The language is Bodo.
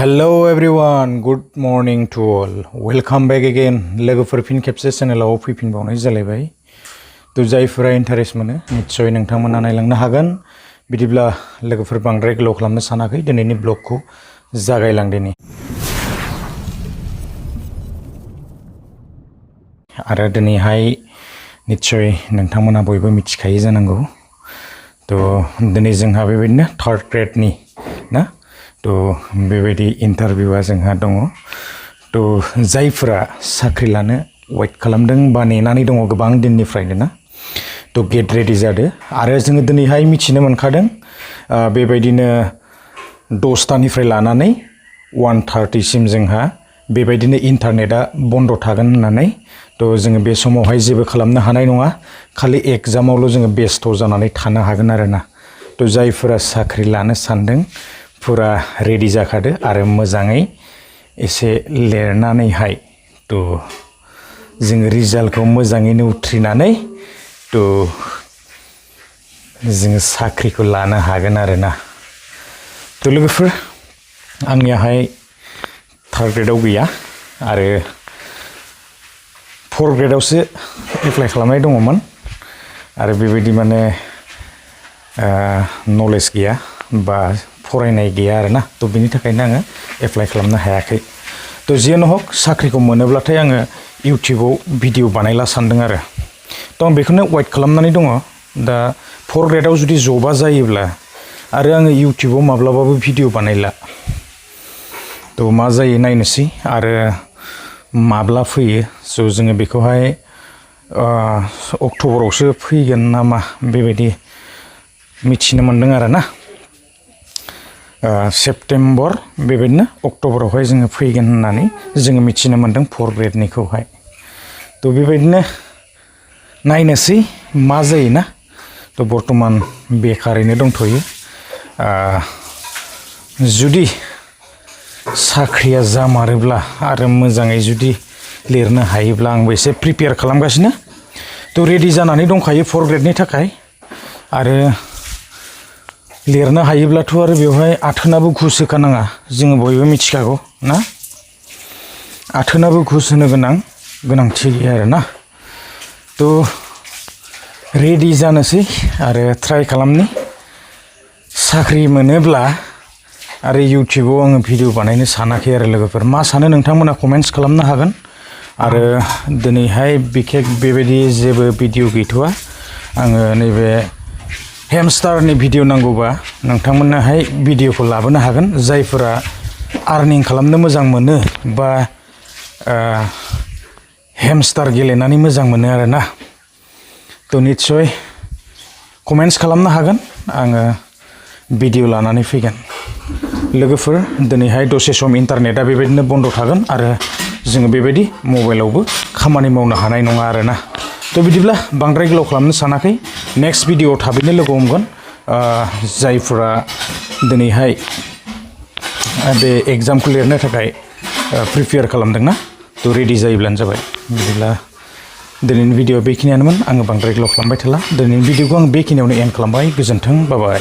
Hello everyone, good morning to all. Welcome back again. लोगोफोर फिन खेबसे चेनेलाव फैफिनबावनाय जालायबाय. तो जायफोरा इन्टारेस्ट मोनो निश्चय नोंथांमोना नायलांनो हागोन. बिदिब्ला लोगोफोर बांद्राय गोलाव खालामनो सानाखै दिनैनि ब्लगखौ जागायलांदिनि. आरो दिनैहाय निश्चय नोंथांमोना बयबो मिथिखायो जानांगौ. तो दिनै जोंहा बेबायदिनो थार्ड ग्रेडनि ना तो बेबायदि इन्टारभिउआ जोंहा दङ. तो जायफोरा साख्रि लानो वेट खालामदों बा नेनानै दङ गोबां दिननिफ्रायनो ना तो गेट रेडि जादो. आरो जोङो दिनैहाय मिथिनो मोनखादों बेबायदिनो 10टानिफ्राय लानानै 1:30 सिम जोंहा बेबायदिनो इन्टारनेटआ बन्द थागोन होननानै. तो जोङो बे समावहाय जेबो खालामनो हानाय नङा, खालि एग्जामावल' जोङो बेस्थ' जानानै थानो हागोन आरोना. तो जायफोरा साख्रि लानो सानदों फुरा रेडि जाखादो आरो मोजाङै एसे लिरनानैहाय तो जोङो रिजाल्टखौ मोजाङैनो उथ्रिनानै तो जोङो साख्रिखौ लानो हागोन आरोना. तो लोगोफोर आंनियाहाय थार्ड ग्रेडआव गैया आरो फोर्थ ग्रेडआवसो एप्लाइ खालामनाय दङमोन आरो बेबायदि माने नलेज गैया बा फरायनाय गैया आरोना. तो बिनि थाखायनो आङो एप्लाइ खालामनो हायाखै. तो जियानो हक साख्रिखौ मोनोब्लाथाय आङो इउटिउबाव भिडिअ बानायला सानदों आरो. तो आं बेखौनो वेट खालामनानै दङ. दा फोर्थ ग्रेडआव जुदि जबा जायोब्ला आरो आङो इउटिउबाव माब्लाबाबो भिडिअ बानायला. तो मा जायो नायनोसै आरो माब्ला फैयो. स' जोङो बेखौहाय अक्ट'बरावसो फैगोन नामा बेबायदि मिथिनो मोनदों आरोना. सेप्तेम्बर बेबायदिनो अक्ट'बरावहाय जोङो फैगोन होननानै जोङो मिथिनो मोनदों फोर्थ ग्रेडनिखौहाय. तो बेबायदिनो नायनोसै मा जायोना. तो बर्थमान बेखारैनो दंथ'यो. जुदि साख्रिया जामारोब्ला आरो मोजाङै जुदि लिरनो हायोब्ला आंबो एसे प्रिपेयार खालामगासिनो. तो रेडि जानानै दंखायो फोर्थ ग्रेडनि थाखाय. आरो लिरनो हायोब्लाथ' आरो बेवहाय आथोनाबो घुस होखानाङा, जोङो बयबो मिथिखागौ ना. आथोनाबो घुस होनो गोनांथि गैया आरोना. तो रेडि जानोसै आरो ट्राइ खालामनि. साख्रि मोनोब्ला आरो इउटिउबाव आङो भिडिअ बानायनो सानाखै आरो लोगोफोर. मा सानो नोंथांमोना कमेन्ट्स खालामनो हागोन. आरो दिनैहाय बिखेक बेबायदि जेबो भिडिअ गैथ'वा. आङो नैबे हेमस्टारनि भिडिअ नांगौबा नोंथांमोनाहाय भिडिअखौ लाबोनो हागोन. जायफोरा आर्निं खालामनो मोजां मोनो बा हेमस्टार गेलेनानै मोजां मोनो आरोना. तो निस्सय कमेन्ट्स खालामनो हागोन, आङो भिडिअ लानानै फैगोन. लोगोफोर दिनैहाय दसे सम इन्टारनेटआ बेबायदिनो बन्द थागोन आरो जोङो बेबायदि मबाइलावबो खामानि मावनो हानाय नङा आरोना. तो बिदिब्ला बांद्राय गोलाव खालामनो सानाखै. नेक्स्ट भिडिअआव थाबैनो लोगो हमगोन. जायफोरा दिनैहाय बे एग्जामखौ लिरनो थाखाय प्रिपेयार खालामदोंना तो रेडि जायोब्लानो जाबाय. बिदिब्ला दिनैनि भिडिअआ बेखिनियानोमोन. आङो बांद्राय गोलाव खालामबाय थाला. दिनैनि भिडिअखौ आं बेखिनियावनो एन्ड खालामबाय. गोजोन्थों, बाय बाय.